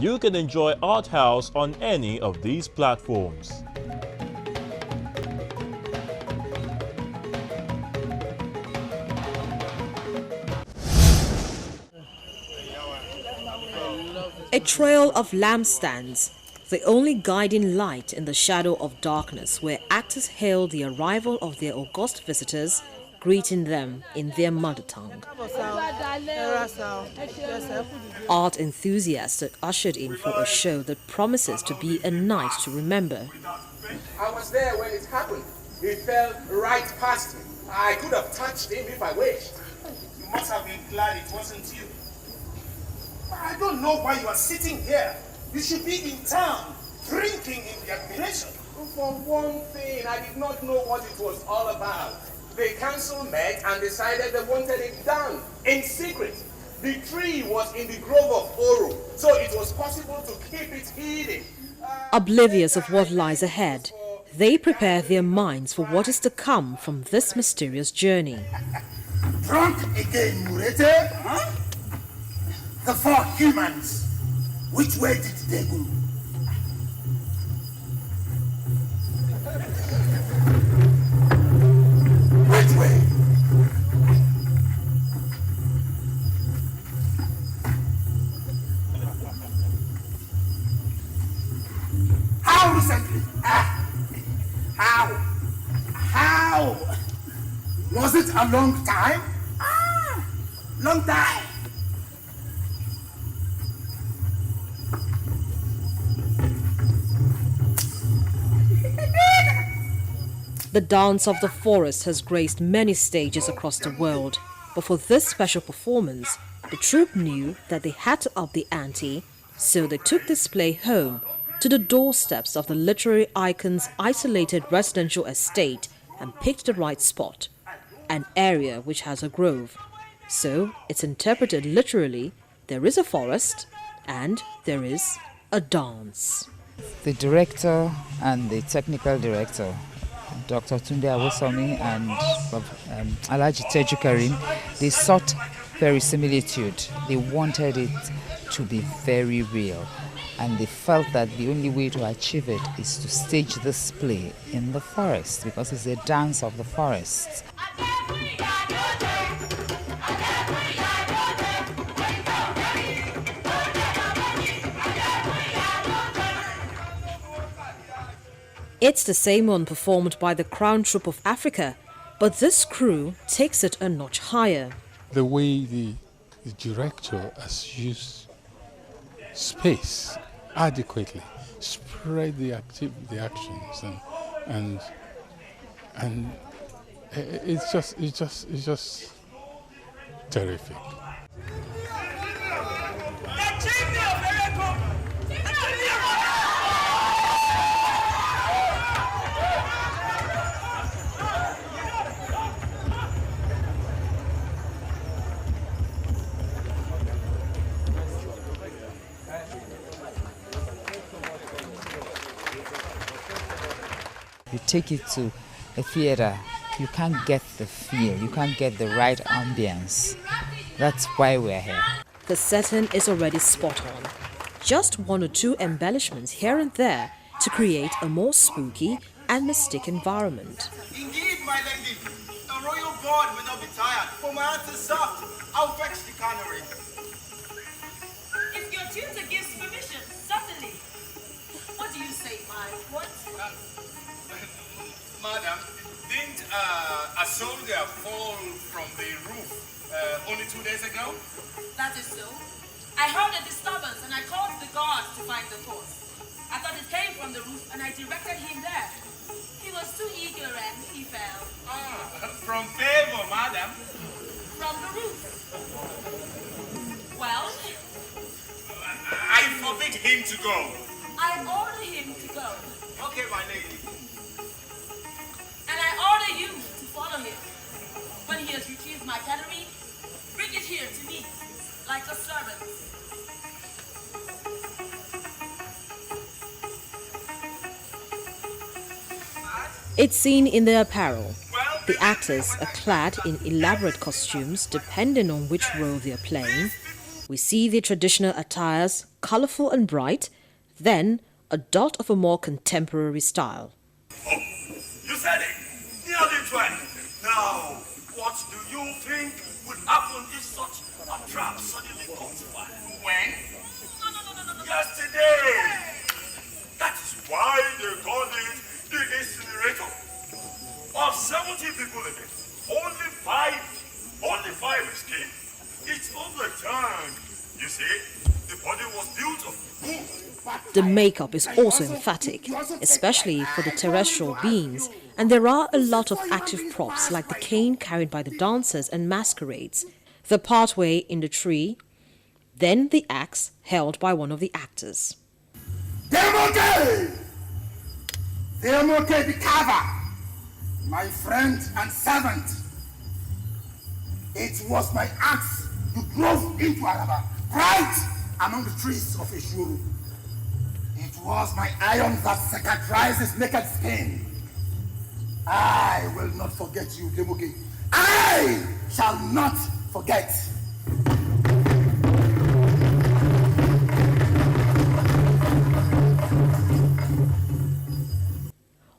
You can enjoy Art House on any of these platforms. A trail of lampstands, the only guiding light in the shadow of darkness, where actors hail the arrival of their august visitors, greeting them in their mother tongue. Art enthusiasts are ushered in for a show that promises to be a night to remember. I was there when it happened. He fell right past me. I could have touched him if I wished. You must have been glad it wasn't you. I don't know why you are sitting here. You should be in town, drinking in the admiration. For one thing, I did not know what it was all about. The council met and decided they wanted it done in secret. The tree was in the grove of Oro, so it was possible to keep it hidden. Oblivious of what lies ahead, they prepare their minds for what is to come from this mysterious journey. Drunk again, Murete? Huh? The 4 humans. Which way did they go? Which way? How recently? How? Was it a long time? Long time. The dance of the forest has graced many stages across the world, but for this special performance, the troupe knew that they had to up the ante, so they took this play home to the doorsteps of the literary icon's isolated residential estate and picked the right spot, an area which has a grove. So it's interpreted literally, there is a forest and there is a dance. The director and the technical director, Dr. Tunde Awosomi and Alhaji Teju Karim, they sought verisimilitude. They wanted it to be very real. And they felt that the only way to achieve it is to stage this play in the forest, because it's a dance of the forest. It's the same one performed by the Crown Troupe of Africa, but this crew takes it a notch higher. The way the director has used space adequately, spread the actions, and it's just terrific. You take it to a theater, you can't get the feel, you can't get the right ambience. That's why we're here. The setting is already spot on. Just 1 or 2 embellishments here and there to create a more spooky and mystic environment. Indeed, my lady, the royal board will not be tired. For my answer soft, I'll fetch the cannery. If your tutor gives permission, certainly. What do you say, my what? Madam, didn't a soldier fall from the roof only 2 days ago? That is so. I heard a disturbance and I called the guards to find the cause. I thought it came from the roof and I directed him there. He was too eager and he fell. From favor, madam. From the roof. Well? I forbid him to go. I order him to go. Okay, my lady. And I order you to follow him. When he has retrieved my cannery, bring it here to me, like a servant. It's seen in their apparel. The actors are clad in elaborate costumes depending on which role they are playing, We see the traditional attires, colorful and bright, then a dot of a more contemporary style. Oh, you said it. Nearly 12. Now, what do you think would happen if such a trap suddenly comes by? When? No. Yesterday. That is why they call it the incinerator. Of 70 people in it, only five escaped. It's overturned. You see, the body was built of wood. The makeup is also emphatic, especially for the terrestrial beings, and there are a lot of active props like the cane carried by the dancers and masquerades, the pathway in the tree, then the axe held by one of the actors. Demoke! Demoke the carver, my friend and servant. It was my axe you drove into Araba, right among the trees of Eshuru. It was my iron that cicatrizes naked skin. I will not forget you, Demoke. I shall not forget.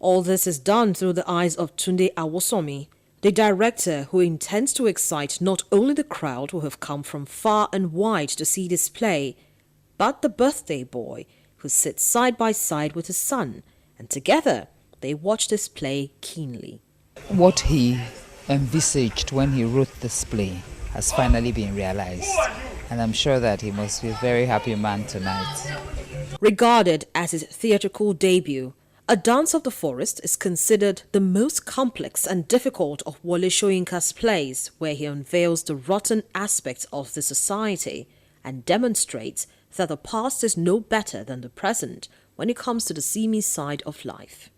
All this is done through the eyes of Tunde Awosomi, the director who intends to excite not only the crowd who have come from far and wide to see this play, but the birthday boy who sits side by side with his son, and together they watch this play keenly. What he envisaged when he wrote this play has finally been realized, and I'm sure that he must be a very happy man tonight. Regarded as his theatrical debut, A Dance of the Forest is considered the most complex and difficult of Wole Soyinka's plays, where he unveils the rotten aspects of the society and demonstrates that the past is no better than the present when it comes to the seamy side of life.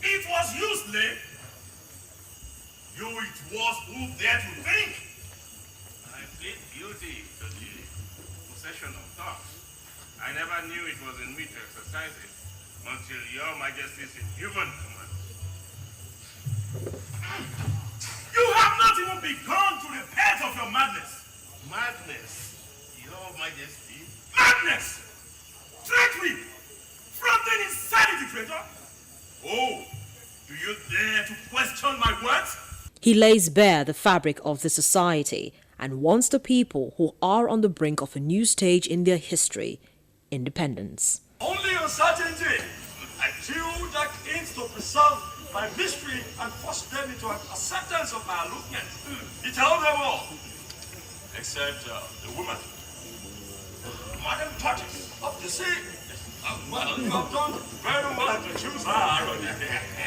It was useless. You it was who dared to think. I plead guilty to the possession of thoughts. I never knew it was in me to exercise it until your majesty's inhuman command. You have not even begun to repent of your madness. Madness, your majesty. Madness! Treachery! Fronting insanity, traitor! Oh, do you dare to question my words? He lays bare the fabric of the society and wants the people who are on the brink of a new stage in their history, independence. Only uncertainty and two that aims to preserve my mystery and force them into an acceptance of my aloofness. He tells them all, except the woman. Madam Tortoise of the sea. Well, you have done very well to choose her.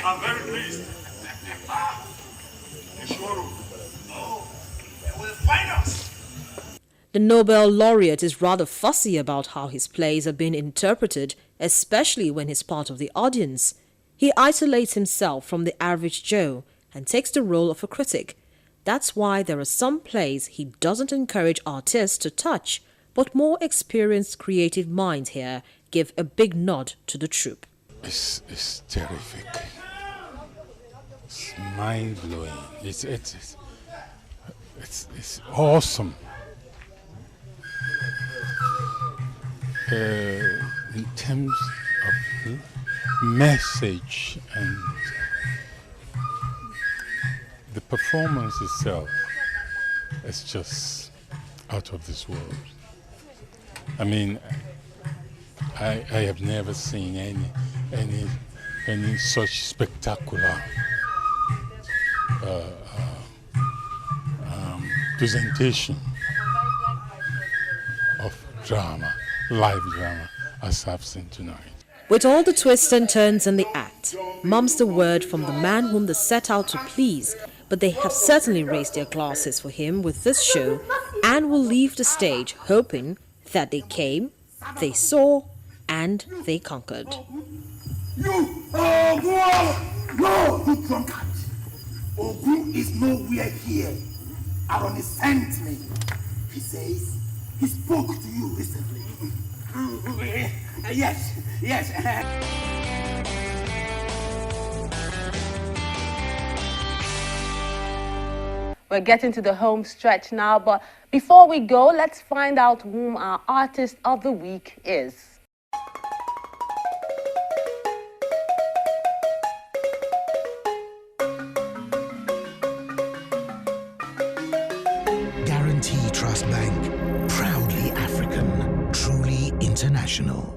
I'm very pleased. Ishoro. Oh, they will find us. The Nobel laureate is rather fussy about how his plays are being interpreted, especially when he's part of the audience. He isolates himself from the average Joe and takes the role of a critic. That's why there are some plays he doesn't encourage artists to touch, but more experienced creative minds here give a big nod to the troupe. It's terrific. It's mind-blowing. It's awesome. In terms of message and the performance itself, is just out of this world. I mean, I have never seen any such spectacular presentation of drama, live drama, as I've seen tonight. With all the twists and turns in the act, mum's the word from the man whom they set out to please, but they have certainly raised their glasses for him with this show and will leave the stage hoping that they came, they saw, and they conquered. You, no, you drunkard. Ogun is nowhere here. Aaron sent me. He says he spoke to you recently. Yes. We're getting to the home stretch now, but before we go, let's find out whom our artist of the week is. Guarantee Trust Bank, proudly African, truly international.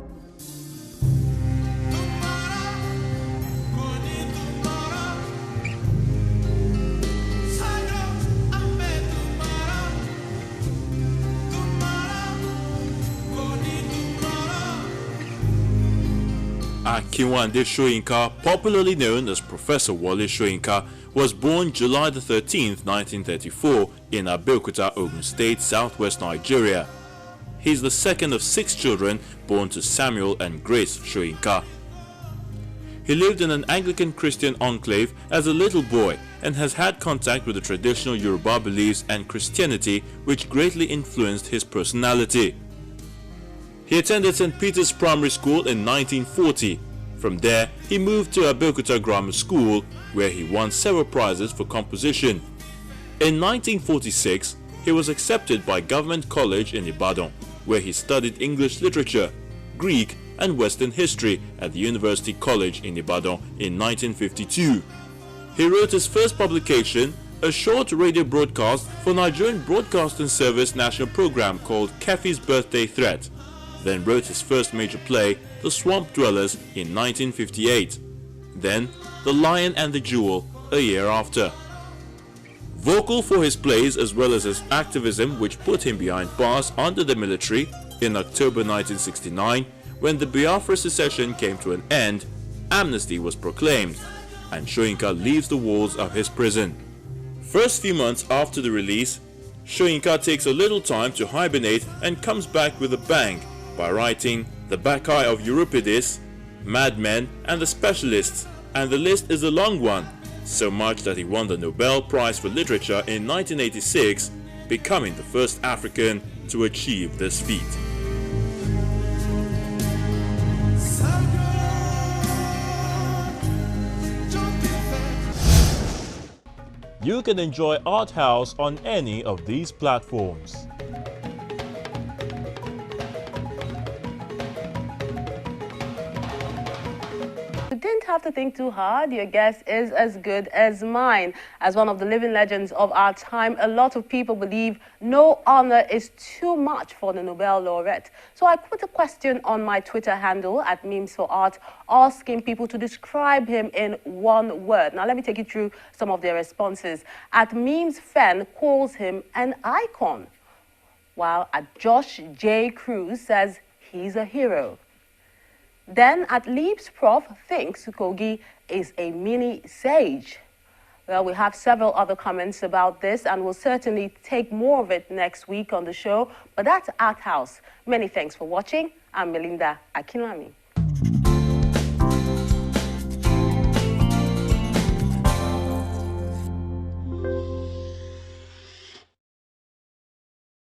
Akinwande Soyinka, popularly known as Professor Wole Soyinka, was born July the 13th, 1934 in Abeokuta, Ogun State, southwest Nigeria. He is the second of 6 children born to Samuel and Grace Soyinka. He lived in an Anglican Christian enclave as a little boy and has had contact with the traditional Yoruba beliefs and Christianity, which greatly influenced his personality. He attended St. Peter's Primary School in 1940. From there, he moved to Abeokuta Grammar School, where he won several prizes for composition. In 1946, he was accepted by Government College in Ibadan, where he studied English literature, Greek, and Western history at the University College in Ibadan in 1952. He wrote his first publication, a short radio broadcast for Nigerian Broadcasting Service national program called Kefi's Birthday Threat. Then wrote his first major play, The Swamp Dwellers, in 1958. Then, The Lion and the Jewel, a year after. Vocal for his plays as well as his activism, which put him behind bars under the military, in October 1969, when the Biafra secession came to an end, amnesty was proclaimed, and Soyinka leaves the walls of his prison. First few months after the release, Soyinka takes a little time to hibernate and comes back with a bang by writing The Bacchae of Euripides, Mad Men, and The Specialists, and the list is a long one, so much that he won the Nobel Prize for Literature in 1986, becoming the first African to achieve this feat. You can enjoy Art House on any of these platforms. You didn't have to think too hard. Your guess is as good as mine. As one of the living legends of our time, a lot of people believe no honor is too much for the Nobel laureate. So I put a question on my Twitter handle at Memes for Art, asking people to describe him in one word. Now let me take you through some of their responses. At Memes Fen calls him an icon, while at Josh J. Cruz says he's a hero. Then at Leaps Prof thinks Kogi is a mini sage. Well, we have several other comments about this, and we'll certainly take more of it next week on the show. But that's Art House. Many thanks for watching. I'm Melinda Akinlami.